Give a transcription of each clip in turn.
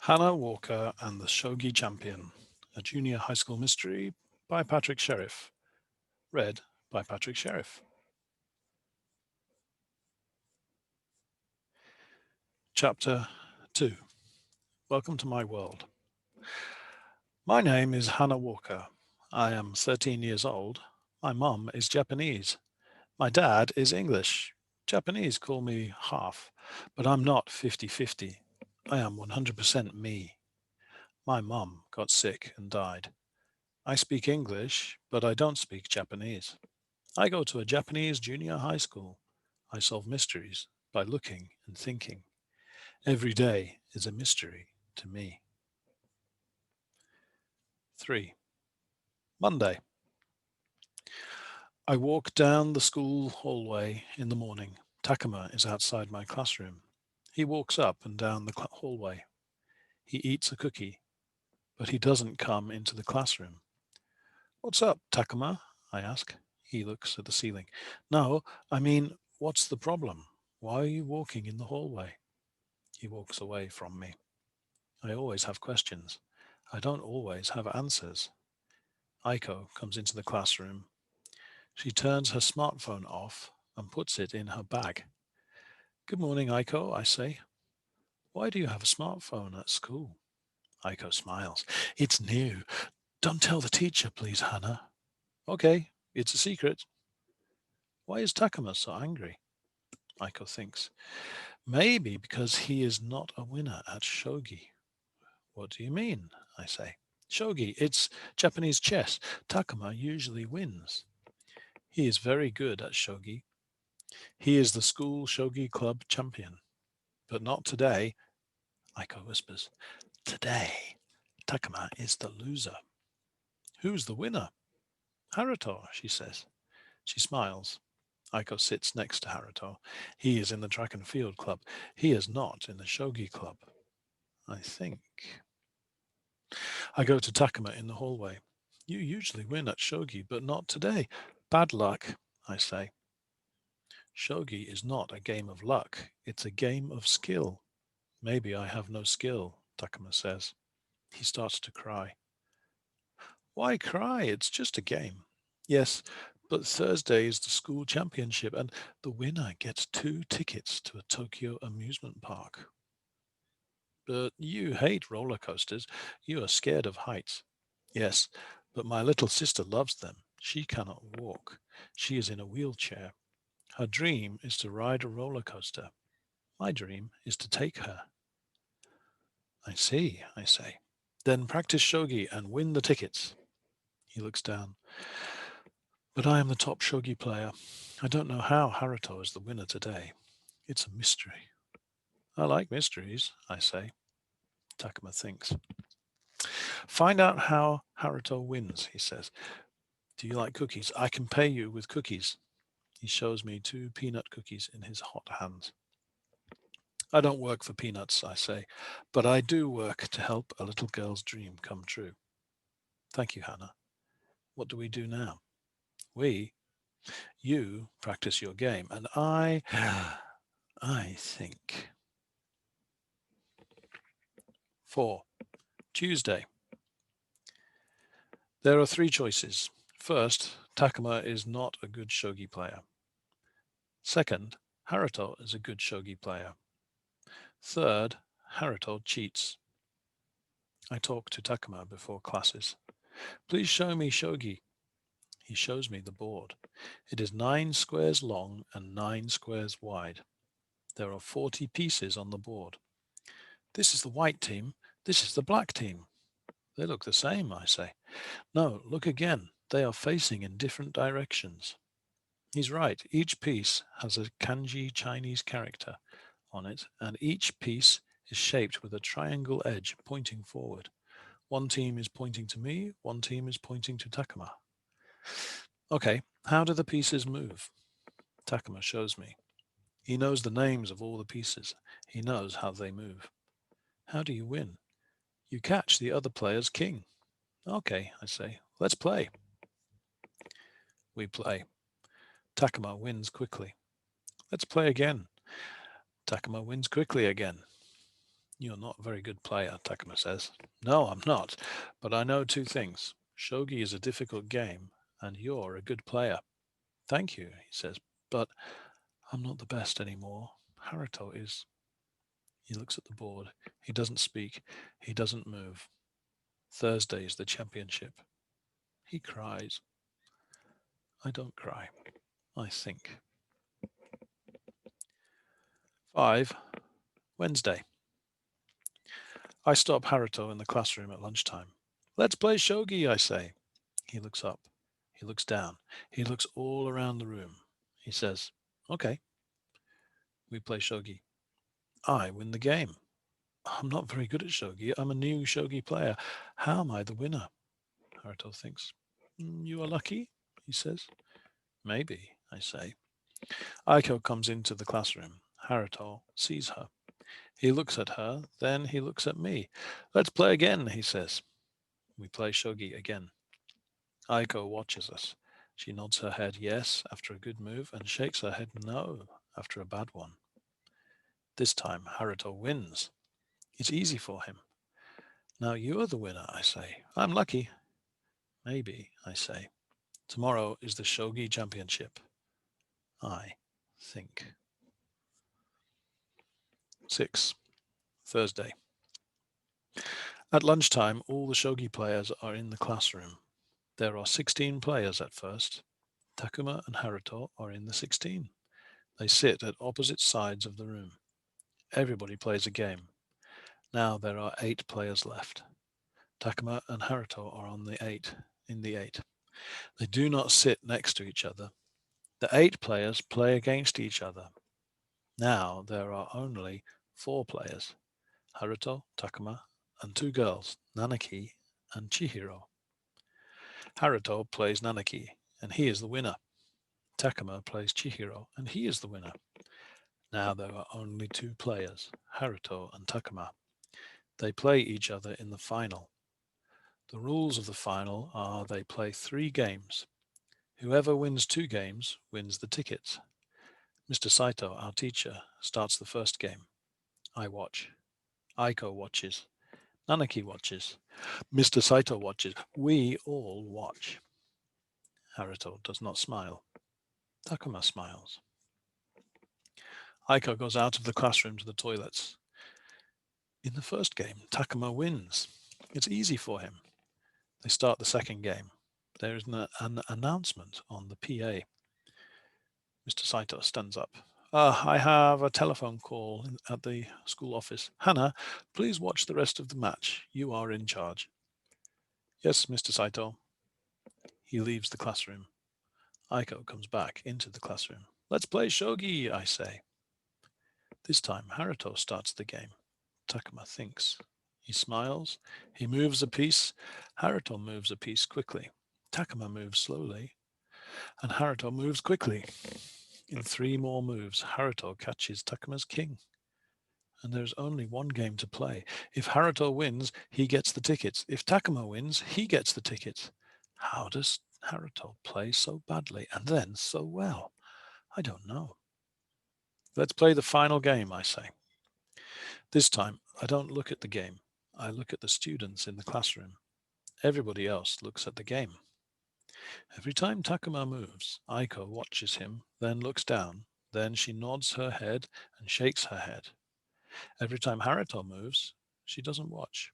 Hana Walker and the Shogi Champion, a junior high school mystery by Patrick Sheriff. Read by Patrick Sheriff. Chapter 2. Welcome to my world. My name is Hana Walker. I am 13 years old. My mum is Japanese. My dad is English. Japanese call me half, but I'm not 50-50. I am 100% me. My mum got sick and died. I speak English, but I don't speak Japanese. I go to a Japanese junior high school. I solve mysteries by looking and thinking. Every day is a mystery to me. 3. Monday. I walk down the school hallway in the morning. Takuma is outside my classroom. He walks up and down the hallway. He eats a cookie, but he doesn't come into the classroom. What's up, Takuma? I ask. He looks at the ceiling. No, I mean, what's the problem? Why are you walking in the hallway? He walks away from me. I always have questions. I don't always have answers. Aiko comes into the classroom. She turns her smartphone off and puts it in her bag. Good morning, Aiko, I say. Why do you have a smartphone at school? Aiko smiles. It's new. Don't tell the teacher, please, Hana. Okay, it's a secret. Why is Takuma so angry? Aiko thinks. Maybe because he is not a winner at shogi. What do you mean? I say. Shogi, it's Japanese chess. Takuma usually wins. He is very good at shogi. He is the school shogi club champion. But not today, Aiko whispers. Today, Takuma is the loser. Who's the winner? Haruto, she says. She smiles. Aiko sits next to Haruto. He is in the track and field club. He is not in the shogi club. I think. I go to Takuma in the hallway. You usually win at shogi, but not today. Bad luck, I say. Shogi is not a game of luck. It's a game of skill. Maybe I have no skill, Takuma says. He starts to cry. Why cry? It's just a game. Yes, but Thursday is the school championship and the winner gets 2 tickets to a Tokyo amusement park. But you hate roller coasters. You are scared of heights. Yes, but my little sister loves them. She cannot walk. She is in a wheelchair. Her dream is to ride a roller coaster. My dream is to take her. I see, I say. Then practice shogi and win the tickets. He looks down. But I am the top shogi player. I don't know how Haruto is the winner today. It's a mystery. I like mysteries, I say. Takuma thinks. Find out how Haruto wins, he says. Do you like cookies? I can pay you with cookies. He shows me 2 peanut cookies in his hot hands. I don't work for peanuts, I say, but I do work to help a little girl's dream come true. Thank you, Hannah. What do we do now? You practice your game, and I think. 4. Tuesday. There are 3 choices. First, Takuma is not a good shogi player. Second, Haruto is a good shogi player. Third, Haruto cheats. I talk to Takuma before classes. Please show me shogi. He shows me the board. It is 9 squares long and 9 squares wide. There are 40 pieces on the board. This is the white team. This is the black team. They look the same, I say. No, look again. They are facing in different directions. He's right. Each piece has a kanji Chinese character on it, and each piece is shaped with a triangle edge pointing forward. One team is pointing to me, one team is pointing to Takuma. Okay, how do the pieces move? Takuma shows me. He knows the names of all the pieces. He knows how they move. How do you win? You catch the other player's king. Okay, I say, let's play. We play. Takuma wins quickly. Let's play again. Takuma wins quickly again. You're not a very good player, Takuma says. No, I'm not, but I know two things. Shogi is a difficult game, and you're a good player. Thank you, he says, but I'm not the best anymore. Haruto is. He looks at the board. He doesn't speak. He doesn't move. Thursday is the championship. He cries. I don't cry. I think. 5. Wednesday. I stop Haruto in the classroom at lunchtime. Let's play shogi, I say. He looks up. He looks down. He looks all around the room. He says, Okay, we play shogi. I win the game. I'm not very good at shogi. I'm a new shogi player. How am I the winner? Haruto thinks. You are lucky, he says. Maybe, I say. Aiko comes into the classroom. Haruto sees her. He looks at her, then he looks at me. Let's play again, he says. We play shogi again. Aiko watches us. She nods her head yes after a good move and shakes her head no after a bad one. This time Haruto wins. It's easy for him. Now you are the winner, I say. I'm lucky. Maybe, I say. Tomorrow is the Shogi Championship. I think. 6. Thursday. At lunchtime, all the Shogi players are in the classroom. There are 16 players at first. Takuma and Haruto are in the 16. They sit at opposite sides of the room. Everybody plays a game. Now there are 8 players left. Takuma and Haruto are on the 8, in the 8. They do not sit next to each other. The 8 players play against each other. Now there are only 4 players. Haruto, Takuma, and 2 girls, Nanaki and Chihiro. Haruto plays Nanaki, and he is the winner. Takuma plays Chihiro, and he is the winner. Now there are only 2 players, Haruto and Takuma. They play each other in the final. The rules of the final are they play 3 games. Whoever wins 2 games wins the tickets. Mr. Saito, our teacher, starts the first game. I watch. Aiko watches. Nanaki watches. Mr. Saito watches. We all watch. Haruto does not smile. Takuma smiles. Aiko goes out of the classroom to the toilets. In the first game, Takuma wins. It's easy for him. They start the second game. There is an announcement on the PA. Mr. Saito stands up. I have a telephone call at the school office. Hana, please watch the rest of the match. You are in charge. Yes, Mr. Saito. He leaves the classroom. Aiko comes back into the classroom. Let's play shogi, I say. This time, Haruto starts the game. Takuma thinks. He smiles. He moves a piece. Haruto moves a piece quickly. Takuma moves slowly. And Haruto moves quickly. In 3 more moves, Haruto catches Takuma's king. And there's only one game to play. If Haruto wins, he gets the tickets. If Takuma wins, he gets the tickets. How does Haruto play so badly and then so well? I don't know. Let's play the final game, I say. This time, I don't look at the game. I look at the students in the classroom. Everybody else looks at the game. Every time Takuma moves, Aiko watches him, then looks down. Then she nods her head and shakes her head. Every time Haruto moves, she doesn't watch.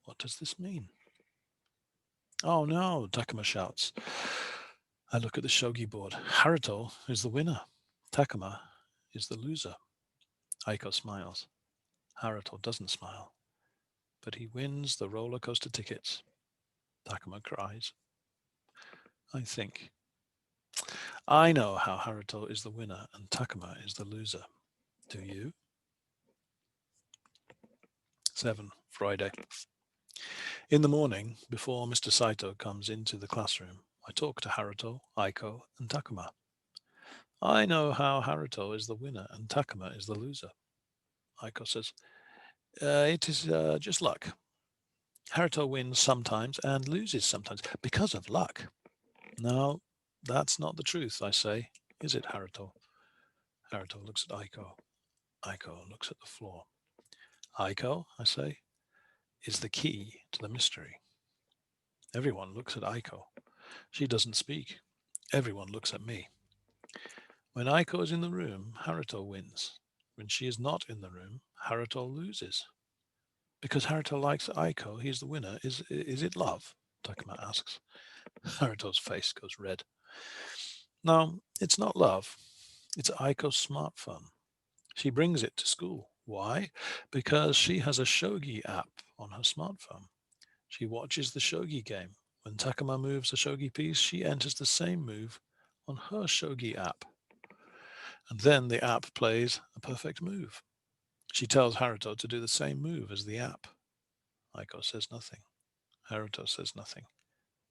What does this mean? Oh no, Takuma shouts. I look at the shogi board. Haruto is the winner. Takuma is the loser. Aiko smiles. Haruto doesn't smile, but he wins the roller coaster tickets. Takuma cries. I think. I know how Haruto is the winner and Takuma is the loser. Do you? 7. Friday. In the morning, before Mr. Saito comes into the classroom, I talk to Haruto, Aiko, and Takuma. I know how Haruto is the winner and Takuma is the loser. Aiko says, it is just luck. Haruto wins sometimes and loses sometimes because of luck. No, that's not the truth, I say. Is it, Haruto? Haruto looks at Aiko. Aiko looks at the floor. Aiko, I say, is the key to the mystery. Everyone looks at Aiko. She doesn't speak. Everyone looks at me. When Aiko is in the room, Haruto wins. When she is not in the room, Haruto loses. Because Haruto likes Aiko, he's the winner. Is it love? Takuma asks. Haruto's face goes red. No, it's not love. It's Aiko's smartphone. She brings it to school. Why? Because she has a Shogi app on her smartphone. She watches the Shogi game. When Takuma moves a Shogi piece, she enters the same move on her Shogi app. And then the app plays a perfect move. She tells Haruto to do the same move as the app. Aiko says nothing. Haruto says nothing.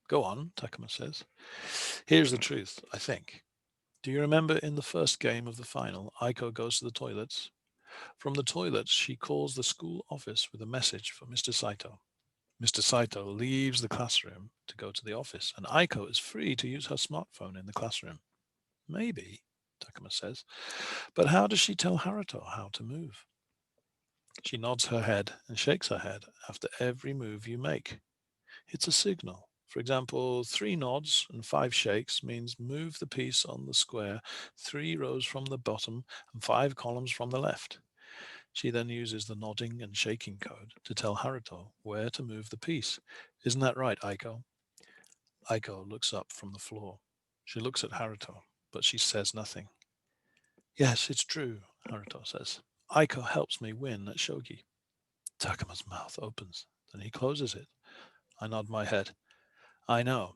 Go on, Takuma says. Here's the truth, I think. Do you remember in the first game of the final, Aiko goes to the toilets? From the toilets, she calls the school office with a message for Mr. Saito. Mr. Saito leaves the classroom to go to the office, and Aiko is free to use her smartphone in the classroom. Maybe, Takuma says. But how does she tell Haruto how to move? She nods her head and shakes her head after every move you make. It's a signal. For example, 3 nods and 5 shakes means move the piece on the square 3 rows from the bottom and 5 columns from the left. She then uses the nodding and shaking code to tell Haruto where to move the piece. Isn't that right, Aiko? Aiko looks up from the floor. She looks at Haruto, but she says nothing. Yes, it's true, Haruto says. Aiko helps me win at Shogi. Takuma's mouth opens, then he closes it. I nod my head. I know,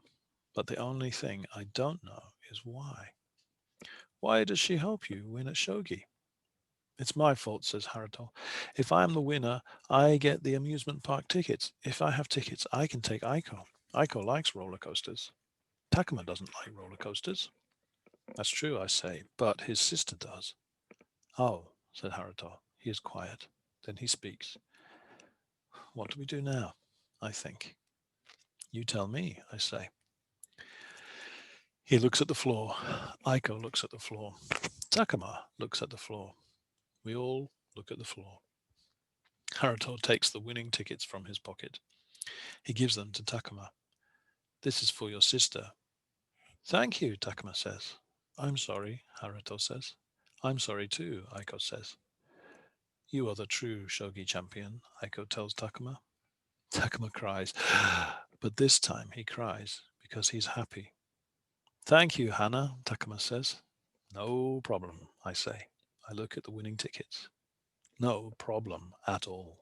but the only thing I don't know is why. Why does she help you win at Shogi? It's my fault, says Haruto. If I am the winner, I get the amusement park tickets. If I have tickets, I can take Aiko. Aiko likes roller coasters. Takuma doesn't like roller coasters. That's true, I say, but his sister does. Oh, said Haruto. He is quiet. Then he speaks. What do we do now? I think. You tell me, I say. He looks at the floor. Aiko looks at the floor. Takuma looks at the floor. We all look at the floor. Haruto takes the winning tickets from his pocket. He gives them to Takuma. This is for your sister. Thank you, Takuma says. I'm sorry, Haruto says. I'm sorry too, Aiko says. You are the true Shogi champion, Aiko tells Takuma. Takuma cries, but this time he cries because he's happy. Thank you, Hana, Takuma says. No problem, I say. I look at the winning tickets. No problem at all.